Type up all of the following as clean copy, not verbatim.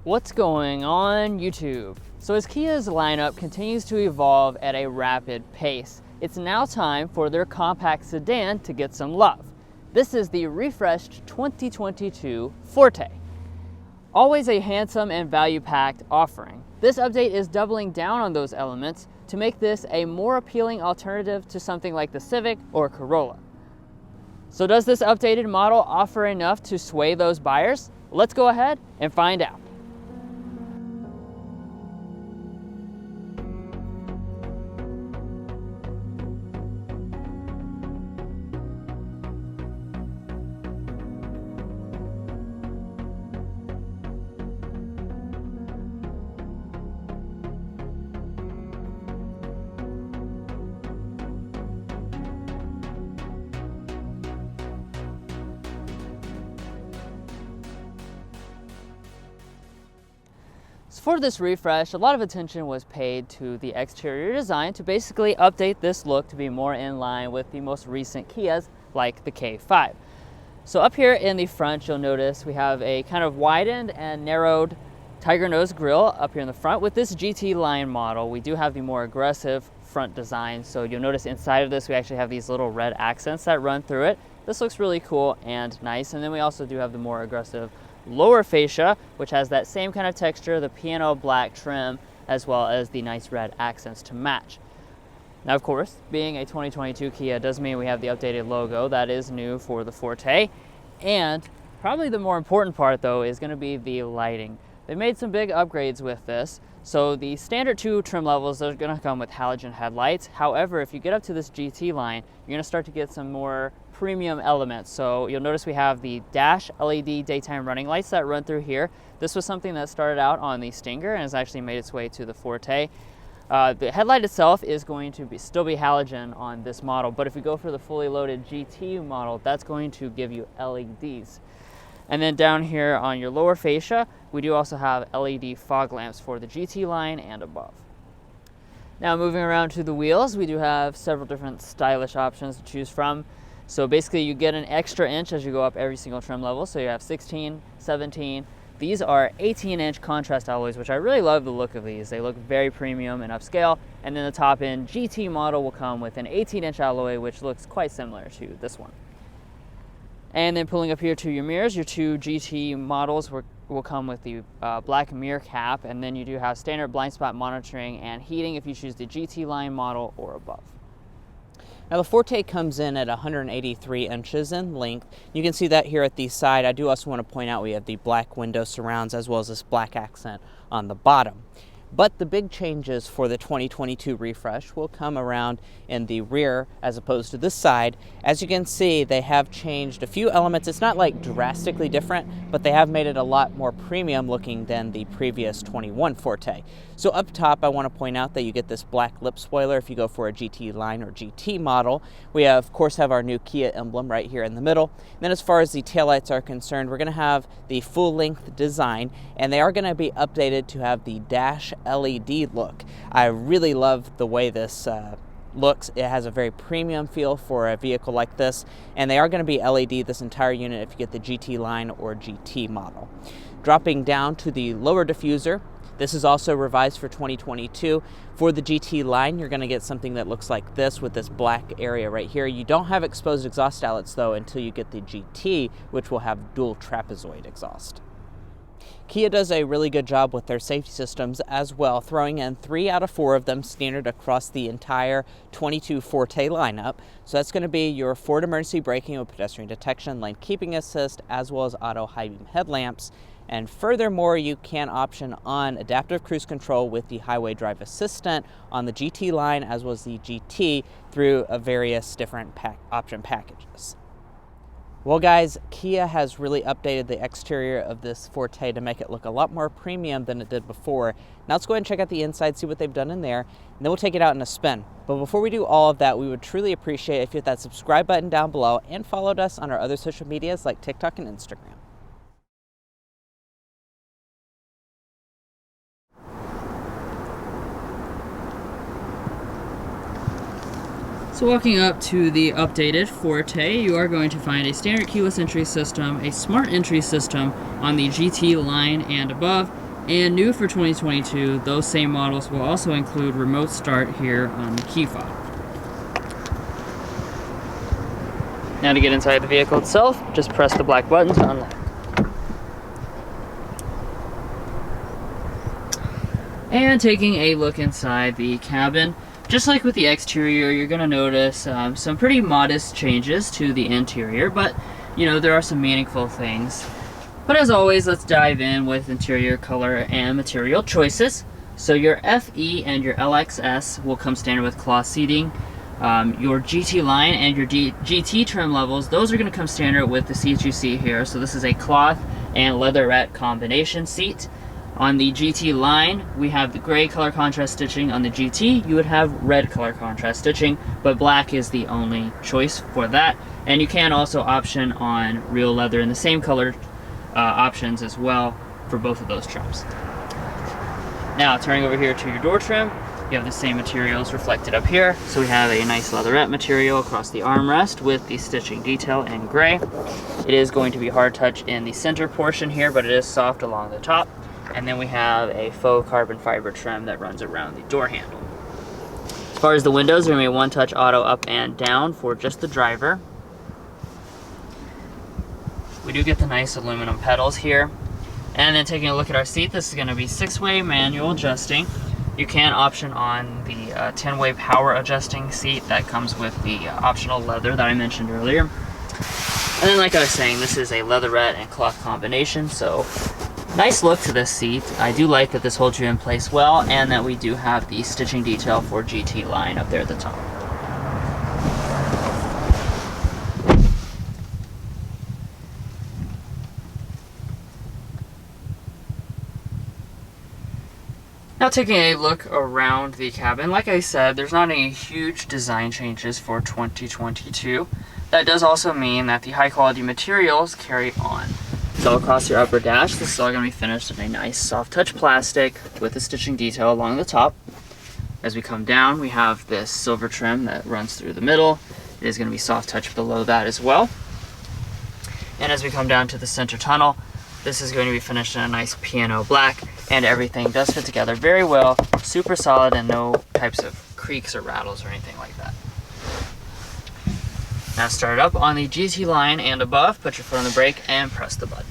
What's going on YouTube? So as Kia's lineup continues to evolve at a rapid pace, it's now time for their compact sedan to get some love. This is the refreshed 2022 Forte. Always a handsome and value-packed offering, this update is doubling down on those elements to make this a more appealing alternative to something like the Civic or Corolla. So does this updated model offer enough to sway those buyers? Let's go ahead and find out. For this refresh, a lot of attention was paid to the exterior design to basically update this look to be more in line with the most recent Kias like the K5. So up here in the front, you'll notice we have a kind of widened and narrowed tiger nose grille up here in the front. With this GT line model, we do have the more aggressive front design. So you'll notice inside of this, we actually have these little red accents that run through it. This looks really cool and nice. And then we also do have the more aggressive lower fascia, which has that same kind of texture, the piano black trim, as well as the nice red accents to match. Now, of course, being a 2022 Kia does mean we have the updated logo that is new for the Forte. And probably the more important part, though, is going to be the lighting. They made some big upgrades with this. So the standard 2 trim levels are going to come with halogen headlights. However, if you get up to this GT line, you're going to start to get some more premium elements. So you'll notice we have the dash LED daytime running lights that run through here. This was something that started out on the Stinger and has actually made its way to the Forte. The headlight itself is going to still be halogen on this model, but if we go for the fully loaded GT model, that's going to give you LEDs. And then down here on your lower fascia, we do also have LED fog lamps for the GT line and above. Now moving around to the wheels, we do have several different stylish options to choose from. So basically you get an extra inch as you go up every single trim level. So you have 16, 17. These are 18-inch contrast alloys, which I really love the look of these. They look very premium and upscale. And then the top end GT model will come with an 18-inch alloy, which looks quite similar to this one. And then pulling up here to your mirrors, your 2 GT models will come with the black mirror cap, and then you do have standard blind spot monitoring and heating if you choose the GT line model or above. Now the Forte comes in at 183 inches in length. You can see that here at the side. I do also want to point out we have the black window surrounds as well as this black accent on the bottom. But the big changes for the 2022 refresh will come around in the rear as opposed to this side. As you can see, they have changed a few elements. It's not like drastically different, but they have made it a lot more premium looking than the previous 21 Forte. So up top, I want to point out that you get this black lip spoiler if you go for a GT line or GT model. We have, of course, have our new Kia emblem right here in the middle. And then as far as the taillights are concerned, we're going to have the full-length design, and they are going to be updated to have the dash LED look. I really love the way this looks. It has a very premium feel for a vehicle like this, and they are going to be LED this entire unit if you get the GT line or GT model. Dropping down to the lower diffuser, this is also revised for 2022. For the GT line, you're going to get something that looks like this with this black area right here. You don't have exposed exhaust outlets though until you get the GT, which will have dual trapezoid exhaust. Kia does a really good job with their safety systems as well, throwing in 3 out of 4 of them standard across the entire 22 Forte lineup. So that's going to be your forward emergency braking with pedestrian detection, lane keeping assist, as well as auto high beam headlamps. And furthermore, you can option on adaptive cruise control with the highway drive assistant on the GT line as well as the GT through various different option packages. Well guys, Kia has really updated the exterior of this Forte to make it look a lot more premium than it did before. Now let's go ahead and check out the inside, see what they've done in there, and then we'll take it out in a spin. But before we do all of that, we would truly appreciate if you hit that subscribe button down below and followed us on our other social medias like TikTok and Instagram. So walking up to the updated Forte, you are going to find a standard keyless entry system, a smart entry system on the GT line and above, And new for 2022, those same models will also include remote start here on the key fob. Now to get inside the vehicle itself, just press the black button to unlock. And taking a look inside the cabin, just like with the exterior, you're going to notice some pretty modest changes to the interior, but you know, there are some meaningful things. But as always, let's dive in with interior color and material choices. So your FE and your LXS will come standard with cloth seating. Your GT line and your GT trim levels, those are going to come standard with the seats you see here. So this is a cloth and leatherette combination seat. On the GT line, we have the gray color contrast stitching. On the GT, you would have red color contrast stitching, but black is the only choice for that. And you can also option on real leather in the same color options as well for both of those trims. Now turning over here to your door trim, you have the same materials reflected up here. So we have a nice leatherette material across the armrest with the stitching detail in gray. It is going to be hard touch in the center portion here, but it is soft along the top. And then we have a faux carbon fiber trim that runs around the door handle. As far as the windows, they're going to be one touch auto up and down for just the driver. We do get the nice aluminum pedals here. And then taking a look at our seat, this is going to be 6-way manual adjusting. You can option on the 10-way power adjusting seat that comes with the optional leather that I mentioned earlier. And then like I was saying, this is a leatherette and cloth combination, so nice look to this seat. I do like that this holds you in place well, and that we do have the stitching detail for GT line up there at the top. Now taking a look around the cabin, like I said, there's not any huge design changes for 2022. That does also mean that the high quality materials carry on. So across your upper dash, this is all going to be finished in a nice soft touch plastic with the stitching detail along the top. As we come down, we have this silver trim that runs through the middle. It is going to be soft touch below that as well. And as we come down to the center tunnel, this is going to be finished in a nice piano black, and everything does fit together very well, super solid, and no types of creaks or rattles or anything like that. Now start up on the GT line and above, put your foot on the brake and press the button.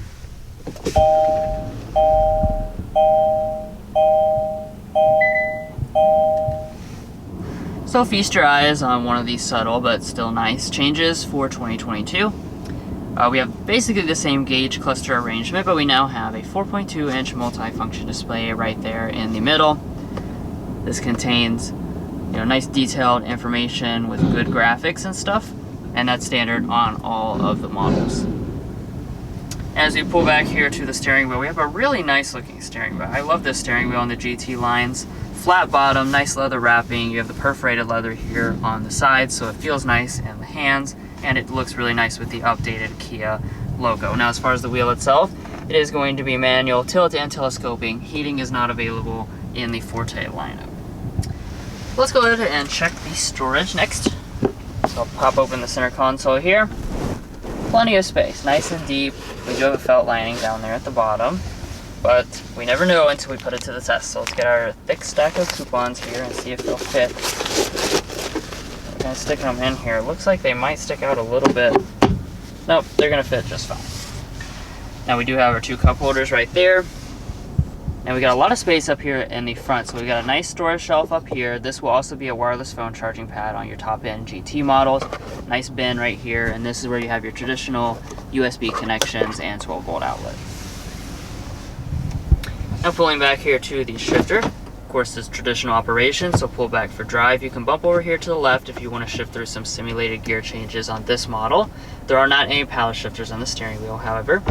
So feast your eyes on one of these subtle but still nice changes for 2022. We have basically the same gauge cluster arrangement, but we now have a 4.2-inch multi-function display right there in the middle. This contains, nice detailed information with good graphics and stuff, and that's standard on all of the models. As we pull back here to the steering wheel, we have a really nice looking steering wheel. I love this steering wheel on the GT lines. Flat bottom, nice leather wrapping. You have the perforated leather here on the sides, so it feels nice in the hands, and it looks really nice with the updated Kia logo. Now as far as the wheel itself, it is going to be manual tilt and telescoping. Heating is not available in the Forte lineup. Let's go ahead and check the storage next. So I'll pop open the center console here. Plenty of space, nice and deep. We do have a felt lining down there at the bottom, but we never know until we put it to the test. So let's get our thick stack of coupons here and see if they'll fit. We're gonna stick them in here. Looks like they might stick out a little bit. Nope, they're gonna fit just fine. Now we do have our 2 cup holders right there. And we got a lot of space up here in the front. So we got a nice storage shelf up here. This will also be a wireless phone charging pad on your top end GT models. Nice bin right here. And this is where you have your traditional USB connections and 12-volt outlet. Now pulling back here to the shifter. Of course, this is traditional operation, so pull back for drive. You can bump over here to the left if you want to shift through some simulated gear changes on this model. There are not any paddle shifters on the steering wheel, however.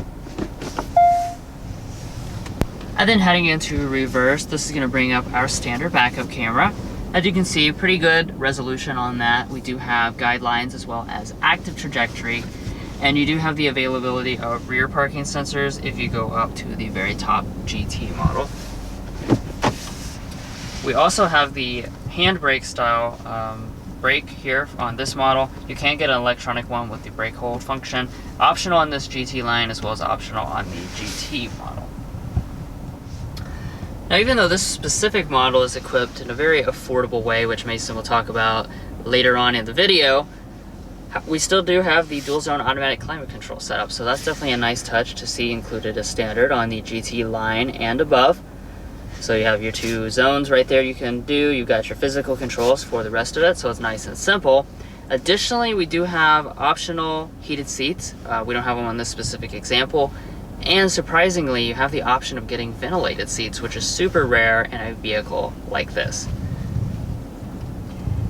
And then heading into reverse, this is going to bring up our standard backup camera. As you can see, pretty good resolution on that. We do have guidelines as well as active trajectory. And you do have the availability of rear parking sensors if you go up to the very top GT model. We also have the handbrake style brake here on this model. You can get an electronic one with the brake hold function. Optional on this GT line as well as optional on the GT model. Now, even though this specific model is equipped in a very affordable way, which Mason will talk about later on in the video, we still do have the dual zone automatic climate control setup. So that's definitely a nice touch to see included as standard on the GT line and above. So you have your 2 zones right there you can do. You've got your physical controls for the rest of it, so it's nice and simple. Additionally, we do have optional heated seats. We don't have them on this specific example. And surprisingly, you have the option of getting ventilated seats, which is super rare in a vehicle like this.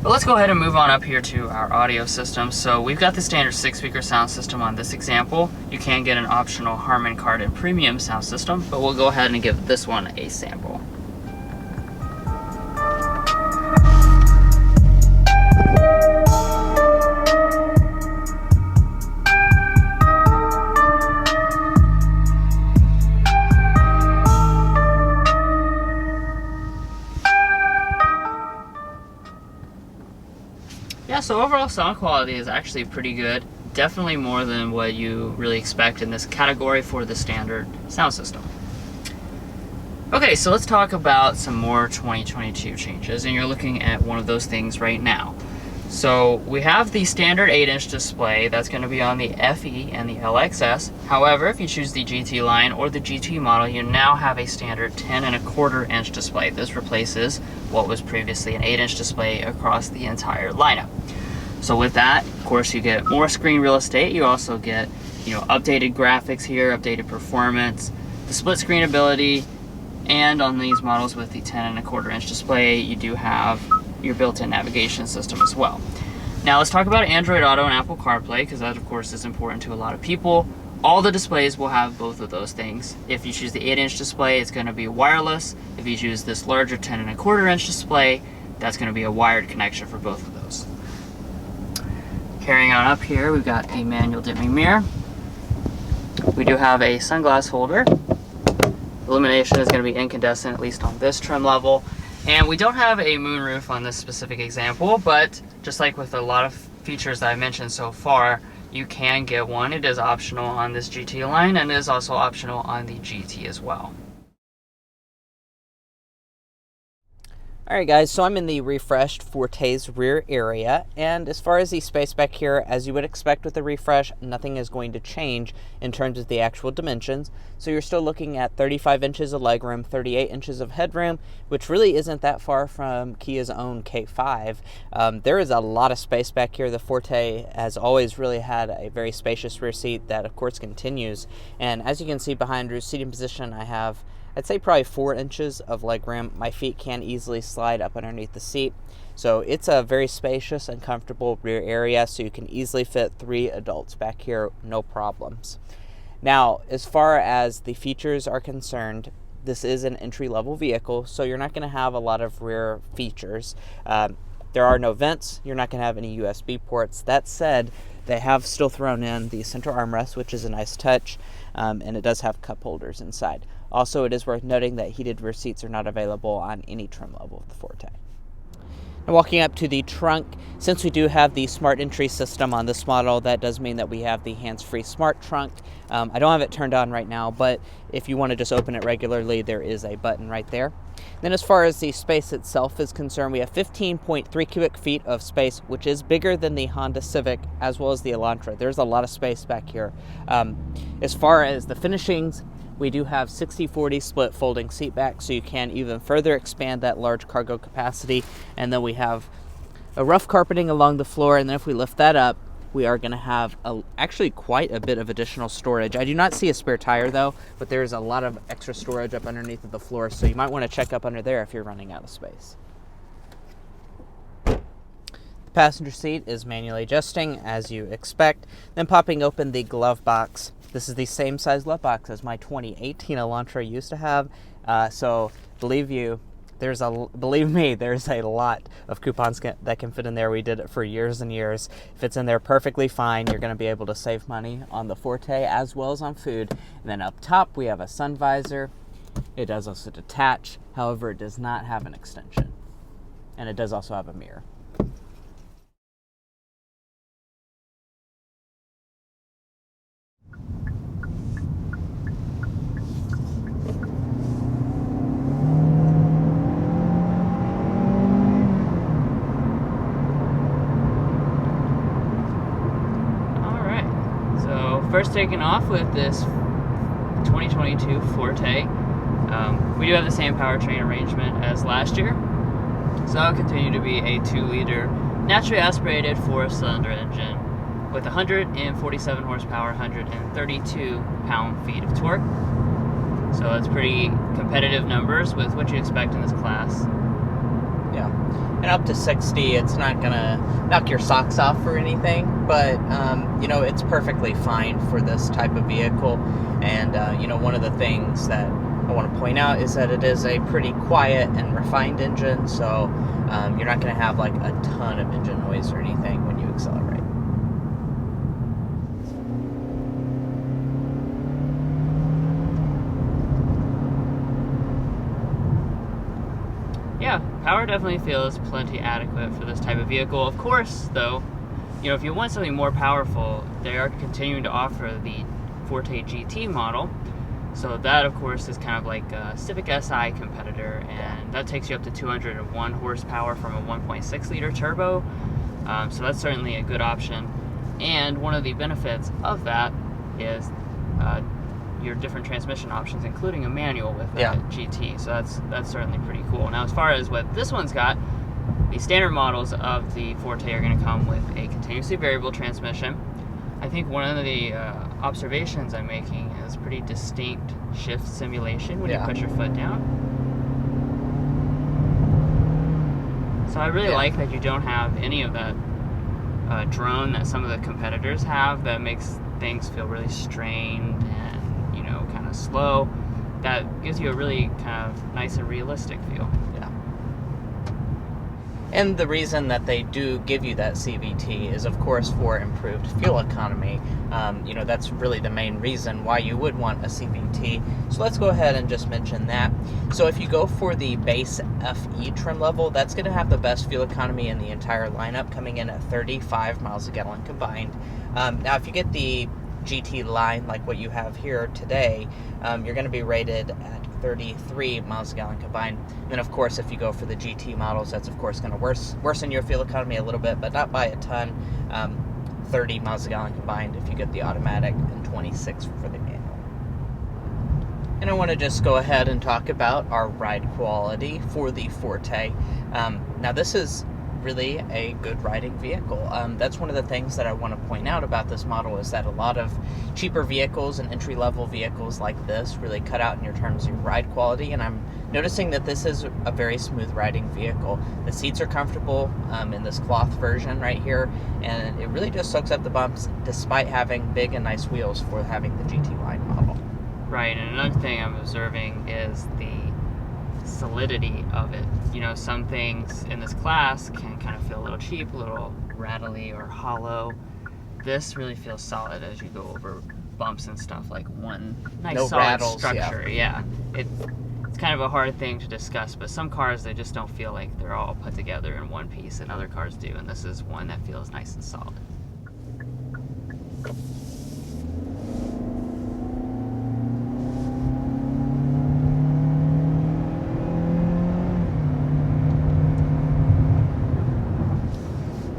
But let's go ahead and move on up here to our audio system. So we've got the standard 6-speaker sound system on this example. You can get an optional Harman Kardon premium sound system, but we'll go ahead and give this one a sample. Yeah, so overall sound quality is actually pretty good. Definitely more than what you really expect in this category for the standard sound system. Okay, so let's talk about some more 2022 changes, and you're looking at one of those things right now. So we have the standard 8-inch display that's going to be on the FE and the LXS. However, if you choose the GT line or the GT model, you now have a standard 10.25-inch display. This replaces what was previously an 8-inch display across the entire lineup. So with that, of course, you get more screen real estate. You also get, updated graphics here, updated performance, the split screen ability, and on these models with the 10.25-inch display, you do have your built-in navigation system as well. Now let's talk about Android Auto and Apple CarPlay, because that of course is important to a lot of people. All the displays will have both of those things. If you choose the 8-inch display, it's going to be wireless. If you choose this larger 10.25-inch display, that's going to be a wired connection for both of those. Carrying on up here, we've got a manual dimming mirror. We do have a sunglass holder. Illumination is going to be incandescent, at least on this trim level. And we don't have a moonroof on this specific example, but just like with a lot of features that I mentioned so far, you can get one. It is optional on this GT line, and it is also optional on the GT as well. Alright guys, so I'm in the refreshed Forte's rear area, and as far as the space back here, as you would expect with the refresh, nothing is going to change in terms of the actual dimensions. So you're still looking at 35 inches of legroom, 38 inches of headroom, which really isn't that far from Kia's own K5. There is a lot of space back here. The Forte has always really had a very spacious rear seat that of course continues, and as you can see behind Drew's seating position, I have I'd say probably 4 inches of legroom. My feet can easily slide up underneath the seat. So it's a very spacious and comfortable rear area, so you can easily fit 3 adults back here, no problems. Now, as far as the features are concerned, this is an entry-level vehicle, so you're not going to have a lot of rear features. There are no vents. You're not going to have any USB ports. That said, they have still thrown in the center armrest, which is a nice touch, and it does have cup holders inside. Also, it is worth noting that heated rear seats are not available on any trim level of the Forte. Now, walking up to the trunk, since we do have the smart entry system on this model, that does mean that we have the hands-free smart trunk. I don't have it turned on right now, but if you want to just open it regularly, there is a button right there. Then as far as the space itself is concerned, we have 15.3 cubic feet of space, which is bigger than the Honda Civic as well as the Elantra. There's a lot of space back here. As far as the finishings, we do have 60-40 split folding seat back, so you can even further expand that large cargo capacity. And then we have a rough carpeting along the floor, and then if we lift that up, we are going to have actually quite a bit of additional storage. I do not see a spare tire though, but there's a lot of extra storage up underneath of the floor, so you might want to check up under there if you're running out of space. The passenger seat is manually adjusting as you expect. Then popping open the glove box. This is the same size glove box as my 2018 Elantra used to have, so believe me, there's a lot of coupons that can fit in there. We did it for years and years. If it's in there perfectly fine, you're going to be able to save money on the Forte as well as on food. And then up top, we have a sun visor. It does also detach. However, it does not have an extension. And it does also have a mirror. course, taking off with this 2022 Forte. We do have the same powertrain arrangement as last year, so that'll continue to be a 2-liter naturally aspirated 4-cylinder engine with 147 horsepower, 132 pound-feet of torque. So that's pretty competitive numbers with what you expect in this class. Yeah, and up to 60, it's not gonna knock your socks off or anything, but you know, it's perfectly fine for this type of vehicle. And you know, one of the things that I want to point out is that it is a pretty quiet and refined engine, so you're not going to have like a ton of engine noise or anything when you accelerate. Yeah, power definitely feels plenty adequate for this type of vehicle. Of course, though, you know, if you want something more powerful, they are continuing to offer the Forte GT model. So that, of course, is kind of like a Civic Si competitor, and that takes you up to 201 horsepower from a 1.6-liter turbo. So that's certainly a good option. And one of the benefits of that is your different transmission options, including a manual with the GT. So that's certainly pretty cool. Now, as far as what this one's got, the standard models of the Forte are going to come with a continuously variable transmission. I think one of the observations I'm making is pretty distinct shift simulation when you put your foot down. So I really like that you don't have any of that drone that some of the competitors have that makes things feel really strained and, you know, kind of slow. That gives you a really kind of nice and realistic feel. Yeah. And the reason that they do give you that CVT is, of course, for improved fuel economy. You know, that's really the main reason why you would want a CVT. So let's go ahead and just mention that. So if you go for the base FE trim level, that's going to have the best fuel economy in the entire lineup, coming in at 35 miles a gallon combined. Now, if you get the GT line like what you have here today, you're going to be rated at 33 miles a gallon combined. And then, of course, if you go for the GT models, that's, of course, going to worsen your fuel economy a little bit, but not by a ton. 30 miles a gallon combined if you get the automatic, and 26 for the manual. And I want to just go ahead and talk about our ride quality for the Forte. Now, this is really a good riding vehicle. That's one of the things that I want to point out about this model, is that a lot of cheaper vehicles and entry-level vehicles like this really cut out in your terms of ride quality, and I'm noticing that this is a very smooth riding vehicle. The seats are comfortable in this cloth version right here, and it really just soaks up the bumps despite having big and nice wheels for having the GT line model. Right, and another thing I'm observing is the solidity of it. You know, some things in this class can kind of feel a little cheap, a little rattly or hollow. This really feels solid as you go over bumps and stuff, like one nice solid rattles, structure. Yeah. It's kind of a hard thing to discuss, but some cars, they just don't feel like they're all put together in one piece, and other cars do, and this is one that feels nice and solid.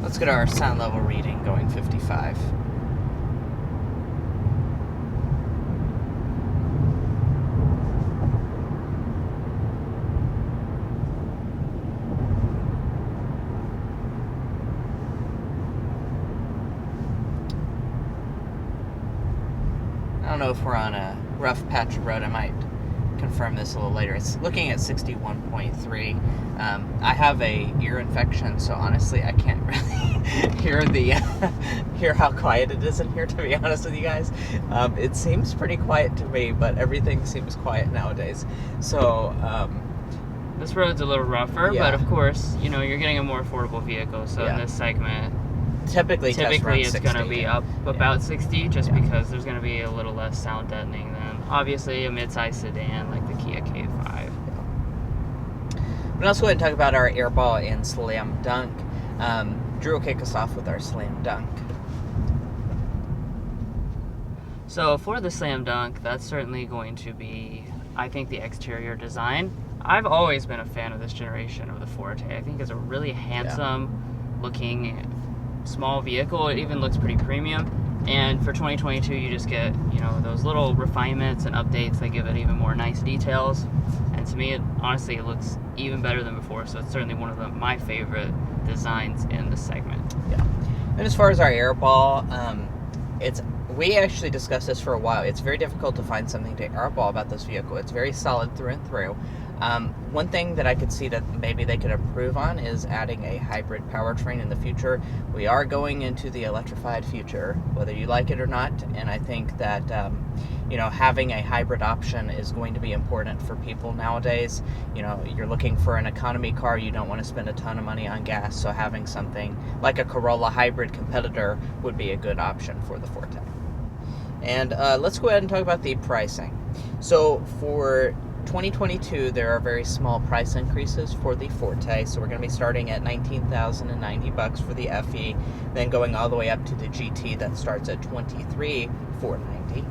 Let's get our sound level reading going 55. I don't know if we're on a rough patch of road. I might confirm this a little later. It's looking at 61.3. I have a ear infection, so honestly I can't really hear how quiet it is in here, to be honest with you guys. It seems pretty quiet to me, but everything seems quiet nowadays. So this road's a little rougher, but of course, you know, you're getting a more affordable vehicle, so in this segment typically it's going to be up about 60, just because there's going to be a little less sound deadening than obviously a mid-size sedan like the Kia K5. But let's go ahead and talk about our airball and slam dunk. Drew will kick us off with our slam dunk. So for the slam dunk, that's certainly going to be, I think, the exterior design. I've always been a fan of this generation of the Forte. I think it's a really handsome looking small vehicle. It even looks pretty premium. And for 2022, you just get, you know, those little refinements and updates that give it even more nice details. And to me, honestly, it looks even better than before. So it's certainly one of my favorite designs in the segment. Yeah. And as far as our airball, we actually discussed this for a while. It's very difficult to find something to airball about this vehicle. It's very solid through and through. One thing that I could see that maybe they could improve on is adding a hybrid powertrain in the future. We are going into the electrified future, whether you like it or not, and I think that you know, having a hybrid option is going to be important for people nowadays. You know, you're looking for an economy car, you don't want to spend a ton of money on gas, so having something like a Corolla hybrid competitor would be a good option for the Forte. And let's go ahead and talk about the pricing. So for 2022, there are very small price increases for the Forte. So we're going to be starting at $19,090 for the FE, then going all the way up to the GT that starts at $23,490.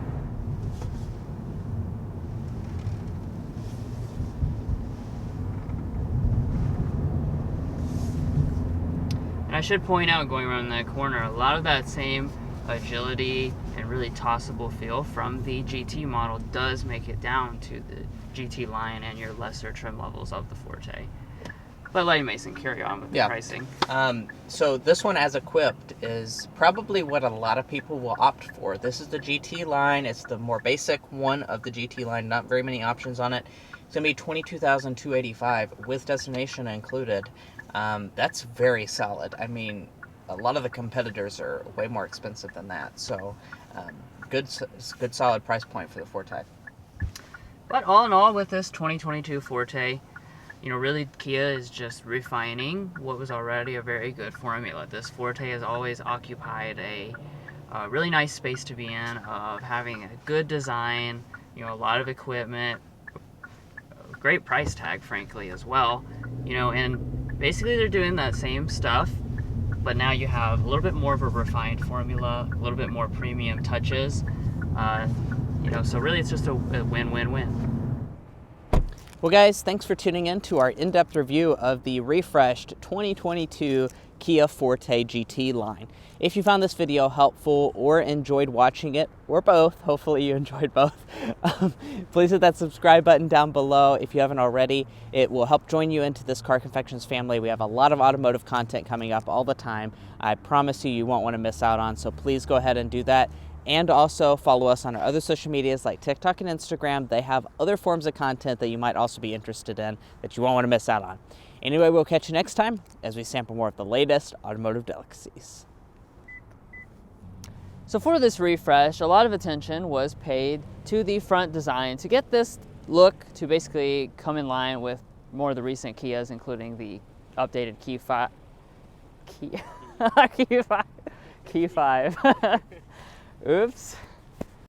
And I should point out, going around that corner, a lot of that same agility and really tossable feel from the GT model does make it down to the GT line and your lesser trim levels of the Forte. But let Mason carry on with the pricing. So this one, as equipped, is probably what a lot of people will opt for. This is the GT line. It's the more basic one of the GT line. Not very many options on it. It's going to be $22,285 with destination included. That's very solid. I mean, a lot of the competitors are way more expensive than that. So good solid price point for the Forte. But all in all, with this 2022 Forte, you know, really Kia is just refining what was already a very good formula. This Forte has always occupied a really nice space to be in, of having a good design, you know, a lot of equipment, a great price tag, frankly, as well. You know, and basically they're doing that same stuff, but now you have a little bit more of a refined formula, a little bit more premium touches. You know, so really it's just a win-win-win. Well, guys, thanks for tuning in to our in-depth review of the refreshed 2022 Kia Forte GT line. If you found this video helpful or enjoyed watching it, or both, hopefully you enjoyed both, please hit that subscribe button down below if you haven't already. It will help join you into this Car Confections family. We have a lot of automotive content coming up all the time. I promise you won't want to miss out on, so please go ahead and do that. And also follow us on our other social medias like TikTok and Instagram. They have other forms of content that you might also be interested in that you won't want to miss out on. Anyway, we'll catch you next time as we sample more of the latest automotive delicacies. So for this refresh, a lot of attention was paid to the front design to get this look to basically come in line with more of the recent Kias, including the updated Kia 5. Oops.